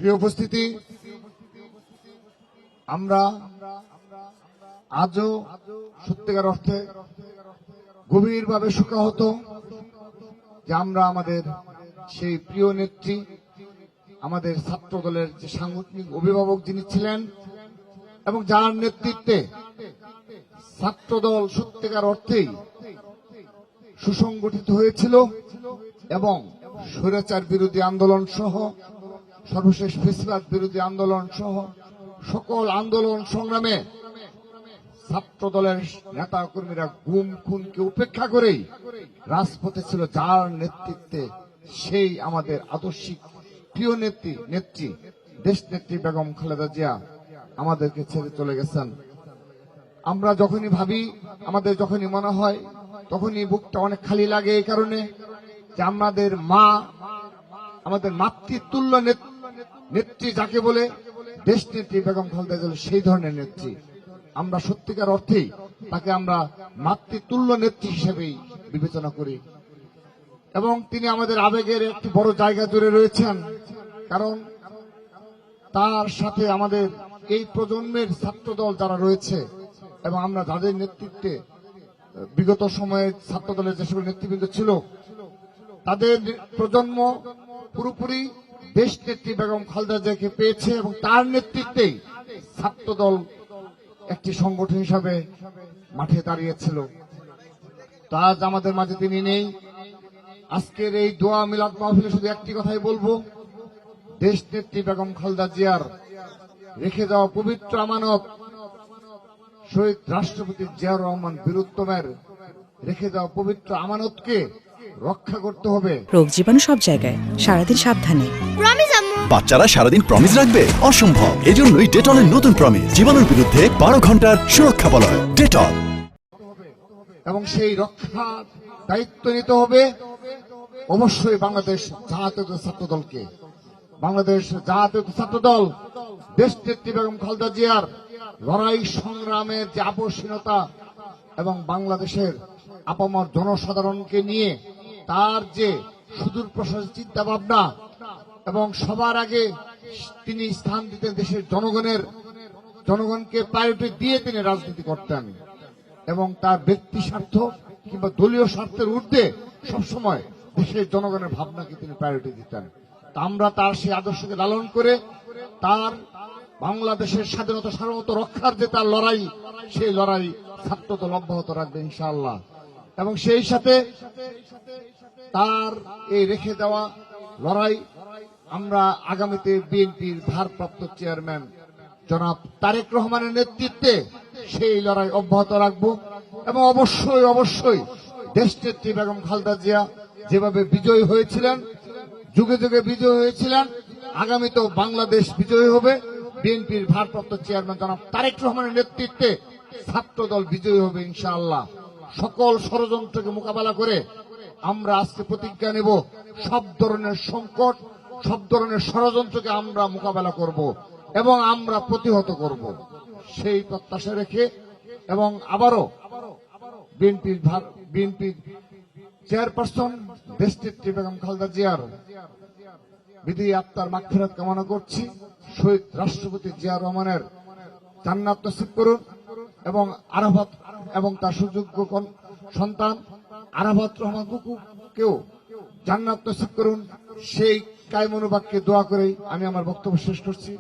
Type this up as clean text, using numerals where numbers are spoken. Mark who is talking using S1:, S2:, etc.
S1: প্রিয় উপস্থিতি, আমরা আজও সত্যিকার অর্থে গভীরভাবে শোকাহত যে আমরা আমাদের সেই প্রিয় নেত্রী, আমাদের ছাত্র দলের যে সাংগঠনিক অভিভাবক যিনি ছিলেন এবং যার নেতৃত্বে ছাত্রদল সত্যিকার অর্থেই সুসংগঠিত হয়েছিল এবং স্বৈরাচার বিরোধী আন্দোলন সহ সর্বশেষ ফেসিবাদ বিরোধী আন্দোলন সহ সকল আন্দোলন সংগ্রামে ছাত্র দলের নেতা কর্মীরা গুম খুনকে উপেক্ষা করেই রাজপথে ছিল, যার নেতৃত্বে সেই আমাদের আদর্শিক প্রিয় নেত্রী দেশ নেত্রী বেগম খালেদা জিয়া আমাদেরকে ছেড়ে চলে গেছেন। আমরা যখনই ভাবি, আমাদের যখনই মনে হয়, তখনই বুকটা অনেক খালি লাগে, এই কারণে যে আমাদের মা, আমাদের মাতৃতুল্য নেত্রী যাকে বলে দেশ নেত্রী বেগম খালেদা জিয়া সেই ধরনের নেত্রী। আমরা সত্যিকার অর্থেই তাকে আমরা মাতৃতুল্য নেত্রী হিসেবেই বিবেচনা করি এবং তিনি আমাদের আবেগের একটি বড় জায়গা জুড়ে রয়েছেন। কারণ তার সাথে আমাদের এই প্রজন্মের ছাত্রদল যারা রয়েছে এবং আমরা যাদের নেতৃত্বে বিগত সময়ে ছাত্রদলের যে সকল নেতৃবৃন্দ ছিল, তাদের প্রজন্ম পুরোপুরি দেশ নেত্রী বেগম খালেদা জিয়াকে পেয়েছে এবং তার নেতৃত্বেই ছাত্রদল একটি সংগঠন হিসাবে মাঠে দাঁড়িয়েছিল। তা আজ আমাদের মাঝে তিনি নেই। আজকের এই দোয়া মিলাদ মাহফিলে শুধু একটি কথাই বলবো, দেশ নেত্রী বেগম খালেদা জিয়ার রেখে যাওয়া পবিত্র আমানত শহীদ রাষ্ট্রপতি জিয়াউর রহমান বীরুত্তমের রেখে যাওয়া পবিত্র আমানতকে রক্ষা করতে হবে।
S2: রোগ জীবাণু সব জায়গায়, সারাদিন সাবধানে।
S3: বাচ্চারা সারাদিন প্রমিস রাখবে অসম্ভব। এজন্যই ডেটলের নতুন প্রমিস, জীবাণুর বিরুদ্ধে 12 ঘন্টার সুরক্ষা বলয় ডেটল।
S1: এবং সেই রক্ষার দায়িত্ব নিতে হবে অবশ্যই বাংলাদেশ জাতীয় ছাত্রদলকে। বাংলাদেশ জাতীয় ছাত্রদল দেশ নেত্রী বেগম খালেদা জিয়ার লড়াই সংগ্রামের যে আপসহীনতা এবং বাংলাদেশের আপামর জনসাধারণকে নিয়ে তার যে সুদূর প্রসারী চিন্তা ভাবনা এবং সবার আগে তিনি স্থান দিতেন দেশের জনগণকে প্রায়োরিটি দিয়ে তিনি রাজনীতি করতেন এবং তার ব্যক্তি স্বার্থ কিংবা দলীয় স্বার্থের ঊর্ধ্বে সবসময় দেশের জনগণের ভাবনাকে তিনি প্রায়োরিটি দিতেন। তা আমরা তার সেই আদর্শকে লালন করে তার বাংলাদেশের স্বাধীনতা সার্বভৌমত্ব রক্ষার যে তার লড়াই, সেই লড়াই ছাত্রদল অব্যাহত রাখবে ইনশাআল্লাহ। এবং সেই সাথে তার এই রেখে দেওয়া লড়াই আমরা আগামীতে বিএনপির ভারপ্রাপ্ত চেয়ারম্যান জনাব তারেক রহমানের নেতৃত্বে সেই লড়াই অব্যাহত রাখবো এবং অবশ্যই দেশ নেত্রী বেগম খালেদা জিয়া যেভাবে বিজয়ী হয়েছিলেন, যুগে যুগে বিজয়ী হয়েছিলেন, আগামীতেও বাংলাদেশ বিজয়ী হবে। বিএনপির ভারপ্রাপ্ত চেয়ারম্যান জনাব তারেক রহমানের নেতৃত্বে ছাত্রদল বিজয়ী হবে ইনশাআল্লাহ। সকল ষড়যন্ত্রকে মোকাবেলা করে আমরা আজকে প্রতিজ্ঞা নেব, সব ধরনের সংকট, সব ধরনের ষড়যন্ত্রকে আমরা মোকাবেলা করব এবং আমরা প্রতিহত করব, সেই প্রত্যাশা রেখে এবং আবারও বিএনপির চেয়ারপারসন দেশ নেত্রী বেগম খালেদা জিয়ার বিধি আত্মার মাগফিরাত কামনা করছি। শহীদ রাষ্ট্রপতি জিয়া রহমানের জান্নাত নসিব করুন এবং আরাফাত এবং তার সুযোগ্য সন্তান আরাফাত রহমান কুকুকেও জান্নাত নসিব করুন। সেই কায়মনোবাক্যে দোয়া করেই আমি আমার বক্তব্য শেষ করছি।